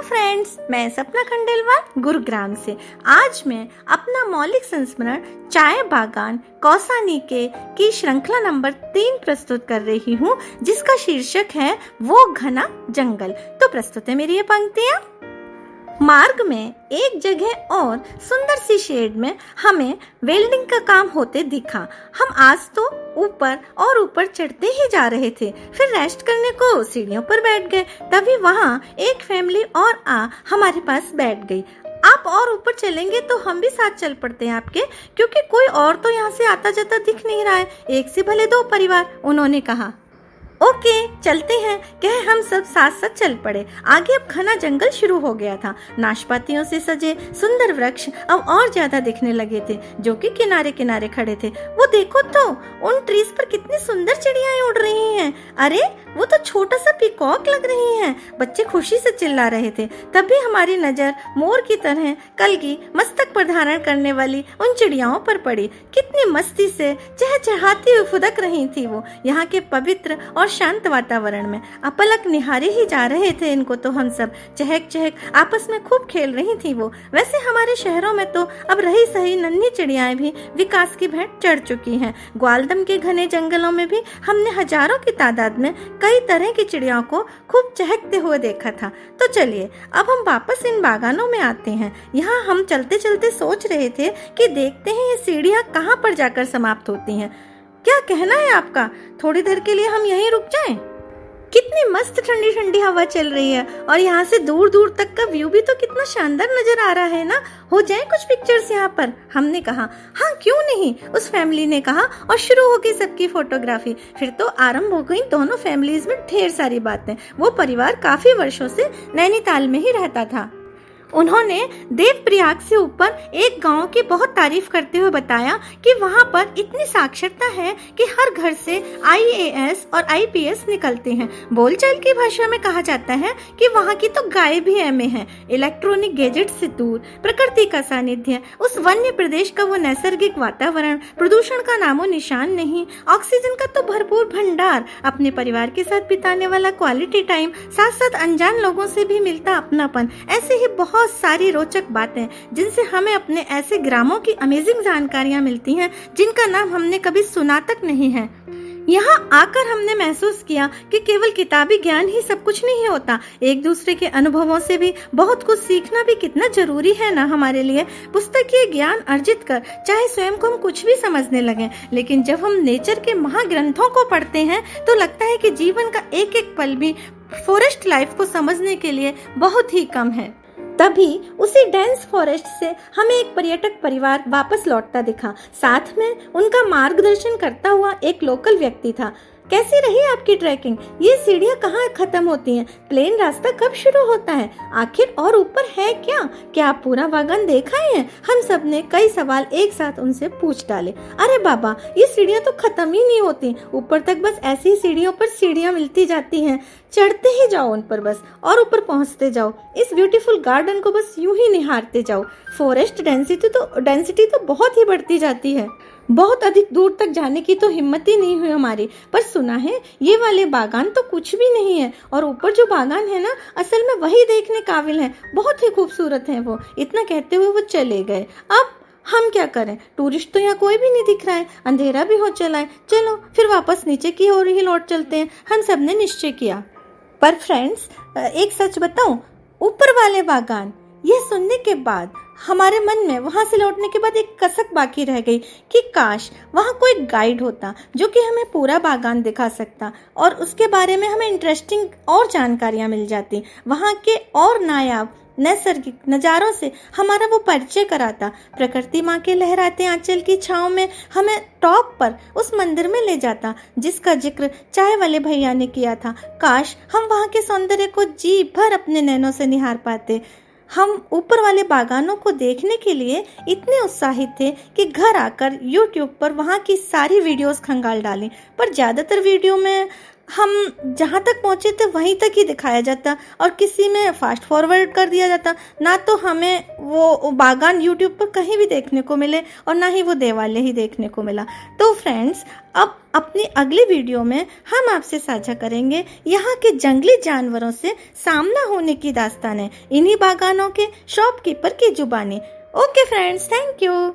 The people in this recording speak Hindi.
फ्रेंड्स, मैं सपना खंडेलवाल गुरुग्राम से। आज मैं अपना मौलिक संस्मरण चाय बागान कौसानी के की श्रृंखला नंबर 3 प्रस्तुत कर रही हूँ, जिसका शीर्षक है वो घना जंगल। तो प्रस्तुत है मेरी ये पंक्तियाँ। मार्ग में एक जगह और सुंदर सी शेड में हमें वेल्डिंग का काम होते दिखा। हम आज तो ऊपर और ऊपर चढ़ते ही जा रहे थे, फिर रेस्ट करने को सीढ़ियों पर बैठ गए। तभी वहाँ एक फैमिली और हमारे पास बैठ गई। आप और ऊपर चलेंगे तो हम भी साथ चल पड़ते हैं आपके, क्योंकि कोई और तो यहाँ से आता जाता दिख नहीं रहा है, एक से भले 2 परिवार, उन्होंने कहा। ओके, चलते हैं, कहे हम सब साथ साथ चल पड़े। आगे अब घना जंगल शुरू हो गया था। नाशपातियों से सजे सुंदर वृक्ष अब और ज्यादा दिखने लगे थे, जो कि किनारे किनारे खड़े थे। वो देखो तो, उन ट्रीज पर कितनी सुंदर चिड़ियाएं उड़ रही हैं। अरे वो तो छोटा सा पीकॉक लग रही है। बच्चे खुशी से चिल्ला रहे थे। तभी हमारी नजर मोर की तरह कलगी मस्तक पर धारण करने वाली उन चिड़ियाओं पर पड़ी। कितनी मस्ती से चहचहाती हुई फुदक रही थी वो यहाँ के पवित्र और शांत वातावरण में। अपलक निहारे ही जा रहे थे इनको तो हम सब। चहक चहक आपस में खूब खेल रही थी वो। वैसे हमारे शहरों में तो अब रही सही नन्ही चिड़ियाएं भी विकास की भेंट चढ़ चुकी हैं। ग्वालदम के घने जंगलों में भी हमने हजारों की तादाद में कई तरह की चिड़ियाओं को खूब चहकते हुए देखा था। तो चलिए अब हम वापस इन बागानों में आते हैं। यहाँ हम चलते चलते सोच रहे थे कि देखते हैं ये सीढ़ियाँ कहाँ पर जाकर समाप्त होती हैं। क्या कहना है आपका? थोड़ी देर के लिए हम यहीं रुक जाएं? कितनी मस्त ठंडी ठंडी हवा चल रही है और यहाँ से दूर दूर तक का व्यू भी तो कितना शानदार नजर आ रहा है ना। हो जाए कुछ पिक्चर्स यहाँ पर, हमने कहा। हाँ क्यों नहीं, उस फैमिली ने कहा, और शुरू हो गई सबकी फोटोग्राफी। फिर तो आरंभ हो गई दोनों फैमिलीज में ढेर सारी बातें। वो परिवार काफी वर्षों से नैनीताल में ही रहता था। उन्होंने देवप्रयाग से ऊपर एक गांव की बहुत तारीफ करते हुए बताया कि वहां पर इतनी साक्षरता है कि हर घर से IAS और IPS निकलते हैं। बोलचाल की भाषा में कहा जाता है कि वहां की तो गाय भी MA है। इलेक्ट्रॉनिक गैजेट से दूर, प्रकृति का सानिध्य, उस वन्य प्रदेश का वो नैसर्गिक वातावरण, प्रदूषण का नामो निशान नहीं, ऑक्सीजन का तो भरपूर भंडार, अपने परिवार के साथ बिताने वाला क्वालिटी टाइम, साथ साथ अनजान लोगों से भी मिलता अपनापन। ऐसे ही बहुत सारी रोचक बातें जिनसे हमें अपने ऐसे ग्रामों की अमेजिंग जानकारियां मिलती हैं, जिनका नाम हमने कभी सुना तक नहीं है। यहाँ आकर हमने महसूस किया कि केवल किताबी ज्ञान ही सब कुछ नहीं होता। एक दूसरे के अनुभवों से भी बहुत कुछ सीखना भी कितना जरूरी है ना हमारे लिए। पुस्तकीय ज्ञान अर्जित कर चाहे स्वयं को हम कुछ भी समझने लगे, लेकिन जब हम नेचर के महाग्रंथों को पढ़ते हैं तो लगता है कि जीवन का एक एक पल भी फॉरेस्ट लाइफ को समझने के लिए बहुत ही कम है। तभी उसी डेंस फॉरेस्ट से हमें एक पर्यटक परिवार वापस लौटता दिखा। साथ में उनका मार्गदर्शन करता हुआ एक लोकल व्यक्ति था। कैसी रही आपकी ट्रैकिंग? ये सीढ़ियाँ कहाँ खत्म होती हैं? प्लेन रास्ता कब शुरू होता है? आखिर और ऊपर है क्या? क्या आप पूरा बागान देख आए हैं? हम सब ने कई सवाल एक साथ उनसे पूछ डाले। अरे बाबा, ये सीढ़ियाँ तो खत्म ही नहीं होती। ऊपर तक बस ऐसी ही सीढ़ियों पर सीढ़ियाँ मिलती जाती हैं। चढ़ते ही जाओ उन पर बस, और ऊपर पहुँचते जाओ। इस ब्यूटीफुल गार्डन को बस यूं ही निहारते जाओ। फॉरेस्ट डेंसिटी तो बहुत ही बढ़ती जाती है। बहुत अधिक दूर तक जाने की तो हिम्मत ही नहीं हुई हमारी, पर सुना है ये वाले बागान तो कुछ भी नहीं है, और ऊपर जो बागान है ना, असल में वही देखने काबिल है। बहुत ही खूबसूरत है वो। इतना कहते हुए वो चले गए। अब हम क्या करें? टूरिस्ट तो यहाँ कोई भी नहीं दिख रहा है, अंधेरा भी हो चला है। चलो फिर वापस नीचे की ओर ही लौट चलते हैं, हम सब ने निश्चय किया। पर फ्रेंड्स, एक सच बताऊं, ऊपर वाले बागान, यह सुनने के बाद हमारे मन में वहां से लौटने के बाद एक कसक बाकी रह गई कि काश वहां कोई गाइड होता जो कि हमें पूरा बागान दिखा सकता और उसके बारे में हमें इंटरेस्टिंग और जानकारियां मिल जाती। वहां के और नायाब नैसर्गिक नजारों से हमारा वो परिचय कराता। प्रकृति माँ के लहराते आंचल की छांव में हमें टॉप पर उस मंदिर में ले जाता जिसका जिक्र चाय वाले भैया ने किया था। काश हम वहां के सौंदर्य को जी भर अपने नैनों से निहार पाते। हम ऊपर वाले बागानों को देखने के लिए इतने उत्साहित थे कि घर आकर YouTube पर वहाँ की सारी वीडियोस खंगाल डाली, पर ज्यादातर वीडियो में हम जहाँ तक पहुँचे थे वहीं तक ही दिखाया जाता और किसी में फास्ट फॉरवर्ड कर दिया जाता। ना तो हमें वो बागान यूट्यूब पर कहीं भी देखने को मिले और ना ही वो देवालय ही देखने को मिला। तो फ्रेंड्स, अब अपनी अगली वीडियो में हम आपसे साझा करेंगे यहाँ के जंगली जानवरों से सामना होने की दास्तानें, इन्हीं बागानों के शॉपकीपर की जुबानी। Okay friends, thank you.